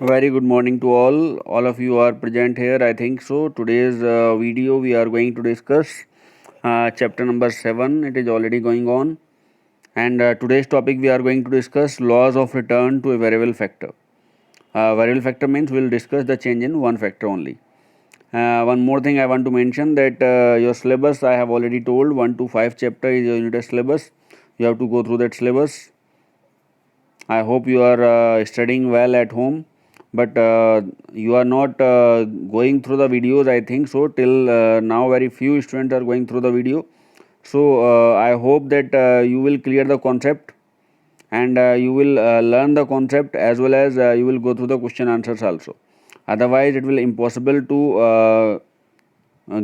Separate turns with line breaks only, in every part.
Very good morning to all. All of you are present here, I think so. Today's video we are going to discuss chapter number 7. It is already going on. And today's topic we are going to discuss laws of return to a variable factor. Variable factor means we will discuss the change in one factor only. One more thing I want to mention that your syllabus I have already told 1 to 5 chapter is your unit test syllabus. You have to go through that syllabus. I hope you are studying well at home, but you are not going through the videos. I think so. Till now, very few students are going through the video. So I hope that you will clear the concept and you will learn the concept as well as you will go through the question answers also. Otherwise, it will impossible to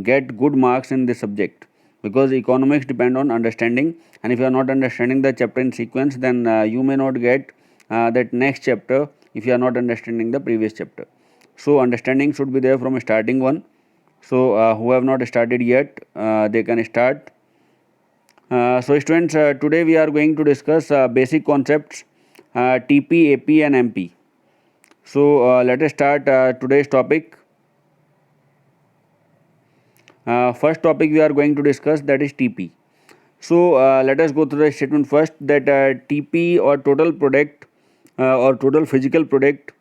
get good marks in this subject because economics depend on understanding, and if you are not understanding the chapter in sequence, then you may not get that next chapter if you are not understanding the previous chapter. So understanding should be there from starting one. So who have not started yet, they can start. So students, today we are going to discuss basic concepts TP, AP and MP. So let us start today's topic. First topic we are going to discuss, that is TP. So let us go through the statement first, that TP or total product or total physical product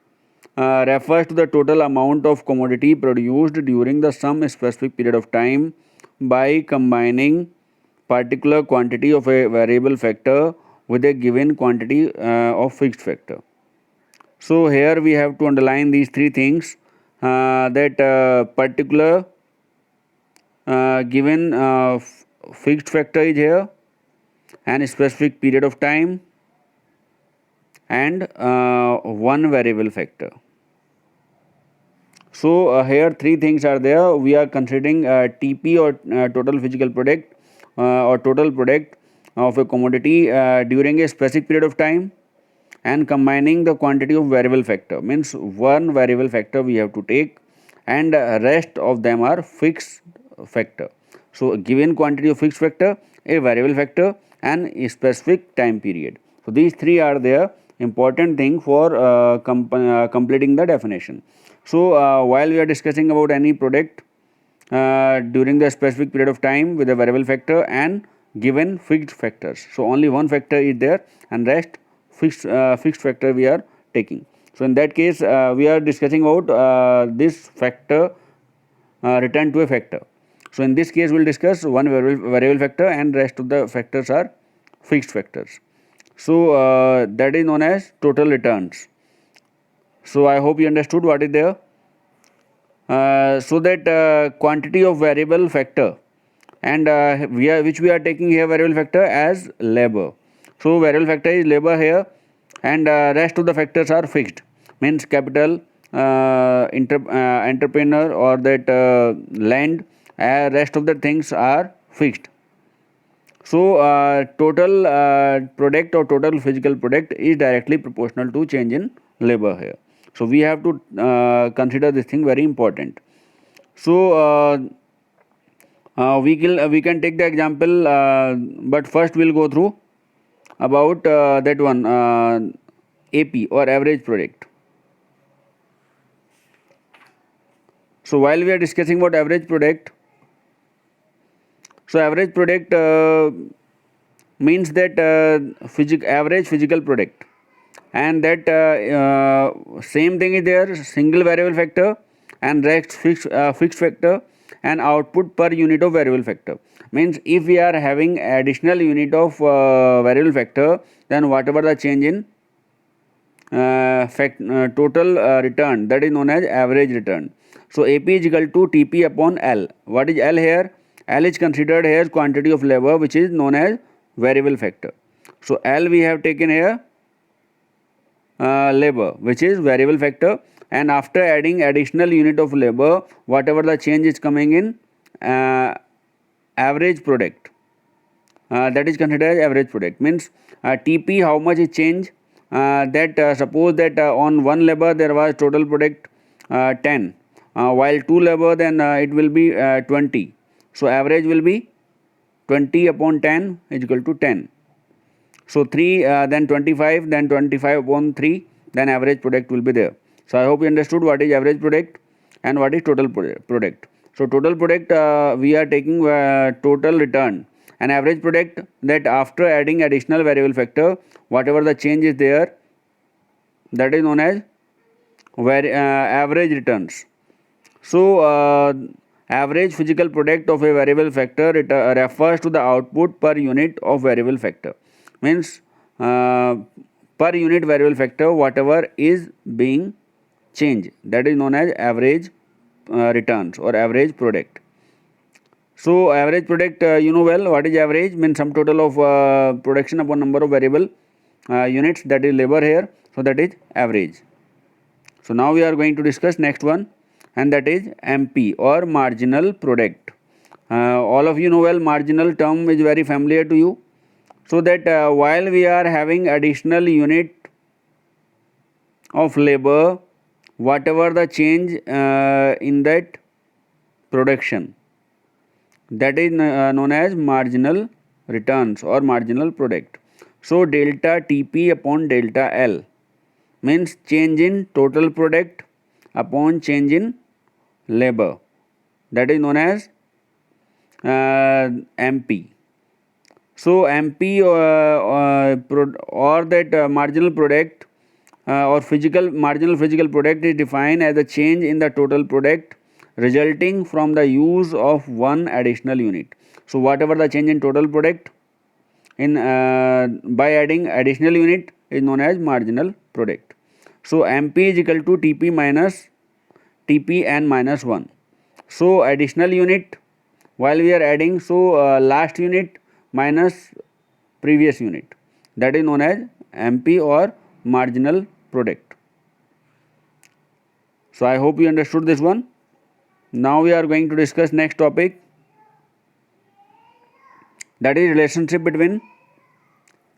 refers to the total amount of commodity produced during the some specific period of time by combining particular quantity of a variable factor with a given quantity of fixed factor. So here we have to underline these three things, that particular given fixed factor is here and a specific period of time and one variable factor. So here three things are there. We are considering TP or total physical product or total product of a commodity during a specific period of time, and combining the quantity of variable factor, means one variable factor we have to take and rest of them are fixed factor. So given quantity of fixed factor, a variable factor and a specific time period. So these three are the important thing for completing the definition. So while we are discussing about any product during the specific period of time with a variable factor and given fixed factors, so only one factor is there and rest fixed factor we are taking. So in that case we are discussing about this factor return to a factor. So in this case we will discuss one variable factor and rest of the factors are fixed factors. So that is known as total returns. So I hope you understood what is there. So that quantity of variable factor, and which we are taking here variable factor as labor. So variable factor is labor here, and rest of the factors are fixed, means capital, entrepreneur or that land, rest of the things are fixed. So total product or total physical product is directly proportional to change in labor here. So we have to consider this thing very important. So we can take the example, but first we'll go through about that one AP or average product. So while we are discussing about average product, so average product means that average physical product, and that same thing is there, single variable factor and rest fixed factor and output per unit of variable factor. Means if we are having additional unit of variable factor, then whatever the change in total return, that is known as average return. So AP is equal to TP upon L. What is L here? L is considered here quantity of labor, which is known as variable factor. So L we have taken here labor, which is variable factor, and after adding additional unit of labor, whatever the change is coming in average product, that is considered as average product. Means TP, how much is change, that suppose that on one labor there was total product 10, while two labor then it will be 20. So average will be 20 upon 10 is equal to 10. So 3 then 25, then 25 upon 3, then average product will be there. So I hope you understood what is average product and what is total product. So total product, we are taking total return, and average product, that after adding additional variable factor, whatever the change is there, that is known as average returns. So average physical product of a variable factor refers to the output per unit of variable factor. Means per unit variable factor, whatever is being changed, that is known as average returns or average product. So average product, you know well what is average, means sum total of production upon number of variable units, that is labor here. So that is average. So now we are going to discuss next one, and that is MP or marginal product. All of you know well, marginal term is very familiar to you. So that while we are having additional unit of labor, whatever the change in that production, that is known as marginal returns or marginal product. So delta TP upon delta L means change in total product upon change in labor, that is known as MP. So MP or that marginal product or marginal physical product is defined as a change in the total product resulting from the use of one additional unit. So whatever the change in total product in by adding additional unit is known as marginal product. So MP is equal to TP minus TP and minus 1. So additional unit while we are adding, so last unit minus previous unit, that is known as MP or marginal product. So I hope you understood this one. Now we are going to discuss next topic, that is relationship between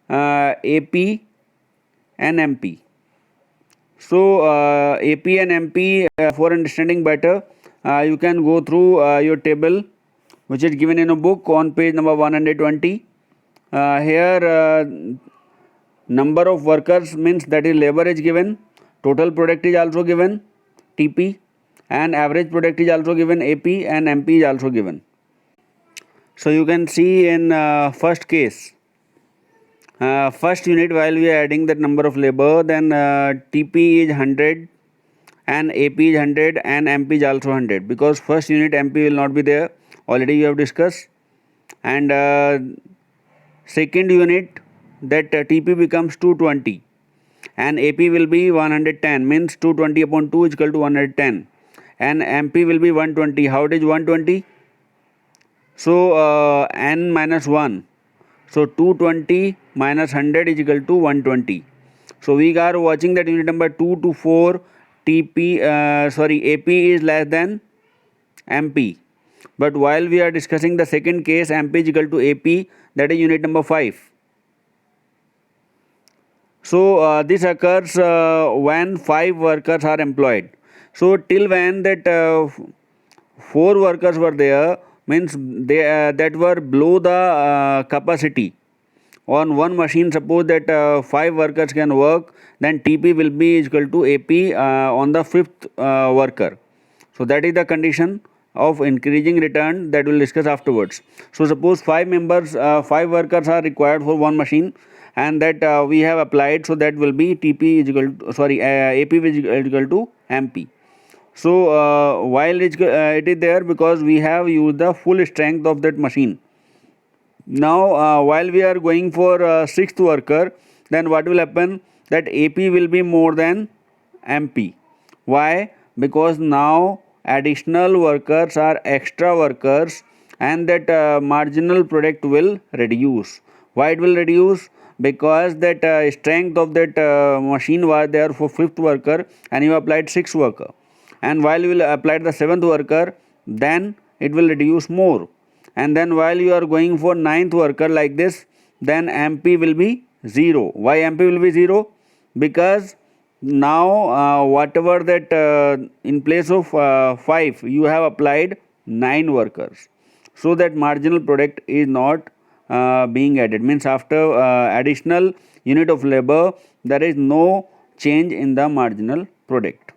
AP and MP. So AP and MP, for understanding better, you can go through your table which is given in a book on page number 120. Here number of workers, means that is labor, is given, total product is also given TP, and average product is also given AP, and MP is also given. So you can see in first case, first unit, while we are adding that number of labor, then TP is 100 and AP is 100 and MP is also 100, because first unit MP will not be there, already you have discussed. And second unit, that TP becomes 220 and AP will be 110, means 220 upon 2 is equal to 110, and MP will be 120. How it is 120? So n minus 1, so 220 minus 100 is equal to 120. So we are watching that unit number 2 to 4 TP AP is less than MP. But while we are discussing the second case, MP is equal to AP, that is unit number 5. So this occurs when 5 workers are employed. So till when that 4 workers were there, means they that were below the capacity on one machine. Suppose that 5 workers can work, then TP will be equal to AP on the 5th worker. So that is the condition of increasing return that we'll discuss afterwards. So suppose 5 workers are required for one machine, and that we have applied, so that will be TP is equal to, AP is equal to MP. So while it is there, because we have used the full strength of that machine. Now while we are going for 6th worker, then what will happen, that AP will be more than MP. Why? Because now additional workers are extra workers, and that marginal product will reduce. Why it will reduce? Because that strength of that machine was there for 5th worker, and you applied 6th worker, and while you will apply the 7th worker, then it will reduce more. And then while you are going for 9th worker like this, then MP will be 0. Why MP will be 0? Because now whatever that in place of 5 you have applied 9 workers, so that marginal product is not being added, means after additional unit of labor there is no change in the marginal product.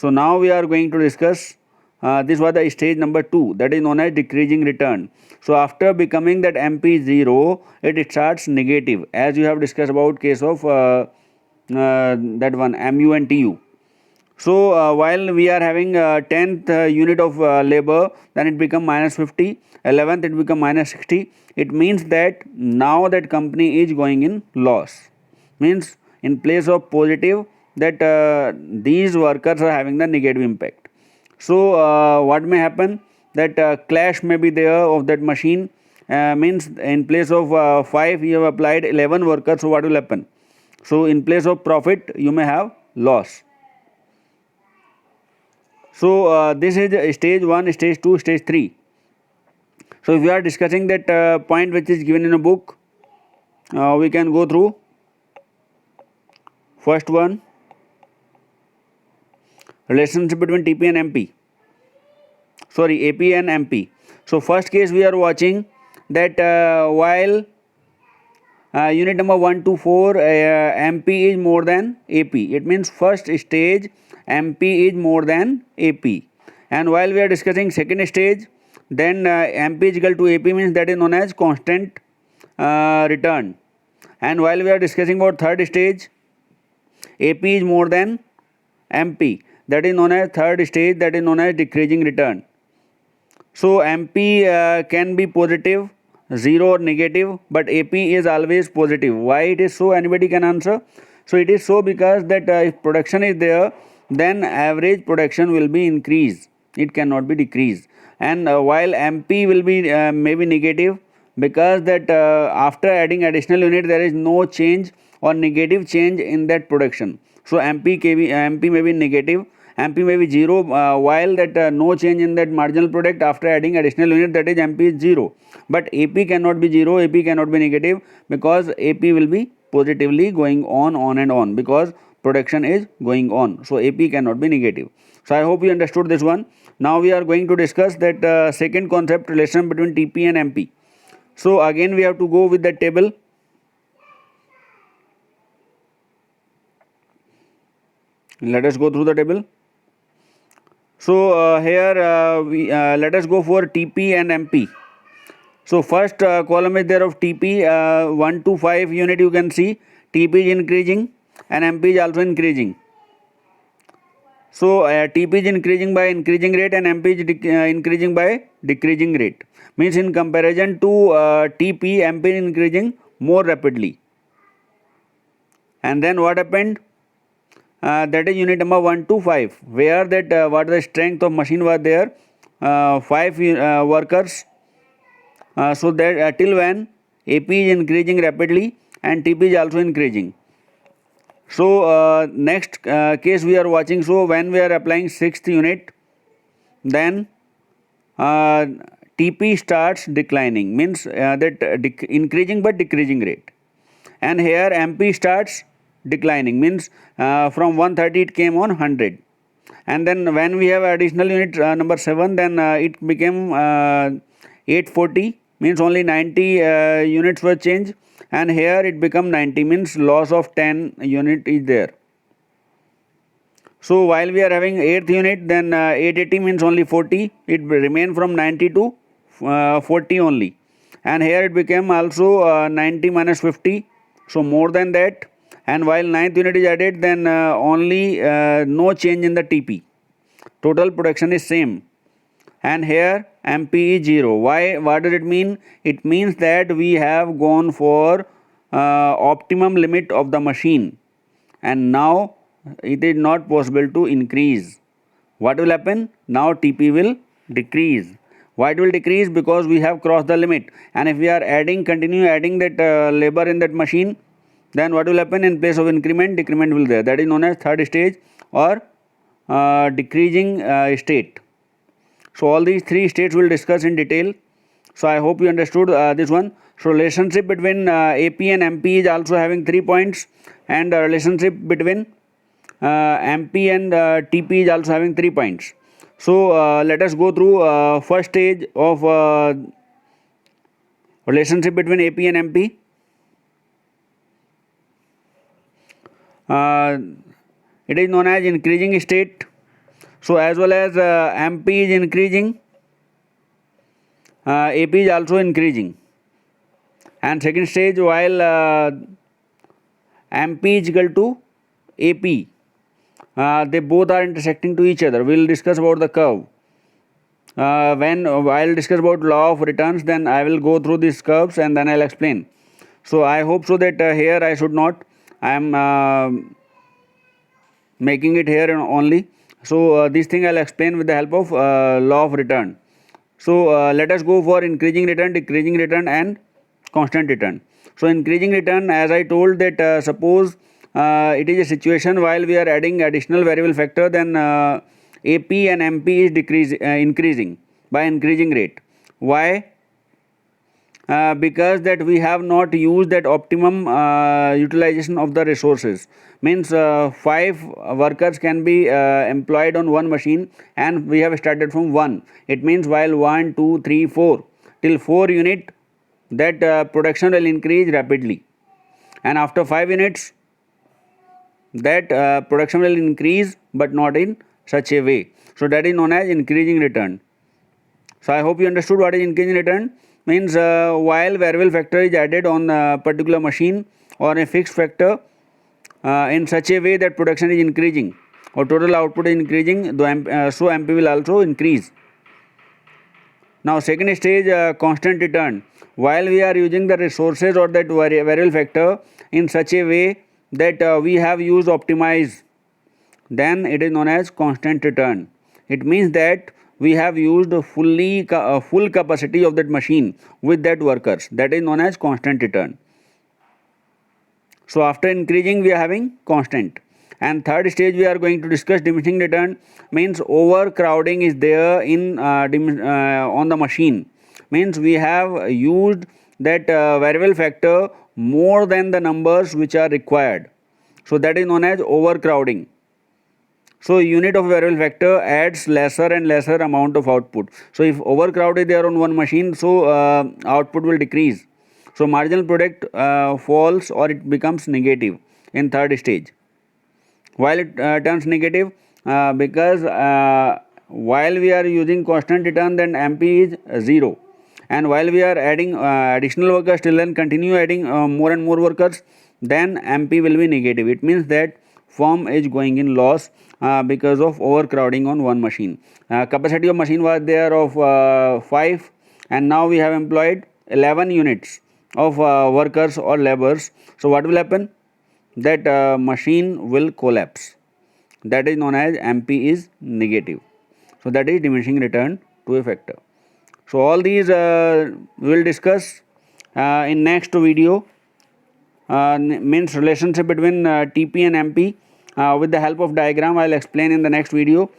So now we are going to discuss this was the stage number 2, that is known as decreasing return. So after becoming that MP 0, it starts negative, as you have discussed about case of that one MU and TU. So while we are having 10th unit of labor, then it become minus 50, 11th it become minus 60. It means that now that company is going in loss. Means in place of positive, that these workers are having the negative impact. So what may happen, that clash may be there of that machine. Means in place of 5 you have applied 11 workers, so what will happen? So in place of profit you may have loss. So this is stage 1, stage 2, stage 3. So if we are discussing that point which is given in a book, we can go through. First one, relationship between TP and MP. Sorry, AP and MP. So first case we are watching that while unit number 1 to 4 MP is more than AP. It means first stage MP is more than AP. And while we are discussing second stage, then MP is equal to AP, means that is known as constant return. And while we are discussing about third stage, AP is more than MP, that is known as third stage, that is known as decreasing return. So MP can be positive, 0 or negative, but AP is always positive. Why it is so? Anybody can answer. So it is so because that if production is there, then average production will be increased. It cannot be decreased. And while MP will be maybe negative, because that after adding additional unit there is no change or negative change in that production. So MP may be negative, MP may be 0, while that no change in that marginal product after adding additional unit, that is MP is 0. But AP cannot be 0, AP cannot be negative, because AP will be positively going on and on, because production is going on. So AP cannot be negative. So I hope you understood this one. Now we are going to discuss that second concept, relation between TP and MP. So again we have to go with the table. Let us go through the table. So here let us go for TP and MP. So first column is there of TP, 1 to 5 unit you can see, TP is increasing and MP is also increasing. So TP is increasing by increasing rate and MP is increasing by decreasing rate. Means in comparison to TP, MP is increasing more rapidly. And then what happened? That is unit number 1 to 5, where that what the strength of machine was there, 5 workers. So that till when AP is increasing rapidly and TP is also increasing. So next case we are watching. So when we are applying 6th unit, then TP starts declining, means that increasing but decreasing rate. And here MP starts declining, means from 130 it came on 100. And then when we have additional unit number 7, then it became 840, means only 90 units were changed, and here it become 90, means loss of 10 unit is there. So while we are having 8th unit, then 880 means only 40, it remain from 90 to 40 only. And here it became also 90 minus 50, so more than that. And while 9th unit is added, then only no change in the TP. Total production is same. And here MP is 0. Why? What does it mean? It means that we have gone for optimum limit of the machine, and now it is not possible to increase. What will happen? Now TP will decrease. Why it will decrease? Because we have crossed the limit. And if we are continue adding that labor in that machine, then what will happen? In place of increment, decrement will there. That is known as third stage or decreasing state. So all these 3 states will discuss in detail. So I hope you understood this one. So relationship between AP and MP is also having 3 points, and relationship between MP and TP is also having 3 points. So let us go through first stage of relationship between AP and MP. It is known as increasing state. So as well as MP is increasing, AP is also increasing. And second stage, while MP is equal to AP, they both are intersecting to each other. We'll discuss about the curve. When I'll discuss about law of returns, then I will go through these curves and then I'll explain. So I hope so that here I should not. I am making it here only. So this thing I'll explain with the help of law of return. So let us go for increasing return, decreasing return, and constant return. So increasing return, as I told that suppose it is a situation while we are adding additional variable factor, then AP and MP is increasing by increasing rate. Why? Because that we have not used that optimum utilization of the resources. Means 5 workers can be employed on one machine, and we have started from 1. It means while 1, 2, 3, 4 till 4 unit, that production will increase rapidly, and after 5 units that production will increase, but not in such a way. So that is known as increasing return. So I hope you understood what is increasing return. Means while variable factor is added on a particular machine or a fixed factor in such a way that production is increasing or total output is increasing, so MP will also increase. Now second stage, constant return. While we are using the resources or that variable factor in such a way that we have used optimize, then it is known as constant return. It means that we have used full capacity of that machine with that workers. That is known as constant return. So after increasing we are having constant. And third stage we are going to discuss diminishing return. Means overcrowding is there in on the machine. Means we have used that variable factor more than the numbers which are required. So that is known as overcrowding. So unit of variable factor adds lesser and lesser amount of output. So if overcrowd is there on one machine, so output will decrease. So marginal product falls or it becomes negative in third stage. While it turns negative because while we are using constant return, then MP is 0. And while we are adding additional workers, still then continue adding more and more workers, then MP will be negative. It means that firm is going in loss because of overcrowding on one machine. Capacity of machine was there of 5, and now we have employed 11 units of workers or laborers. So what will happen? That machine will collapse. That is known as MP is negative. So that is diminishing return to a factor. So all these we will discuss in next video. Means relationship between TP and MP with the help of diagram. I will explain in the next video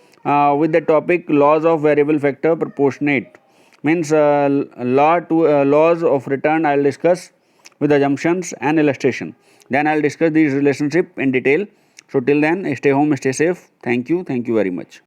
with the topic laws of variable factor proportionate. Means laws of return I will discuss with assumptions and illustration. Then I will discuss these relationship in detail. So till then, stay home, stay safe. Thank you very much.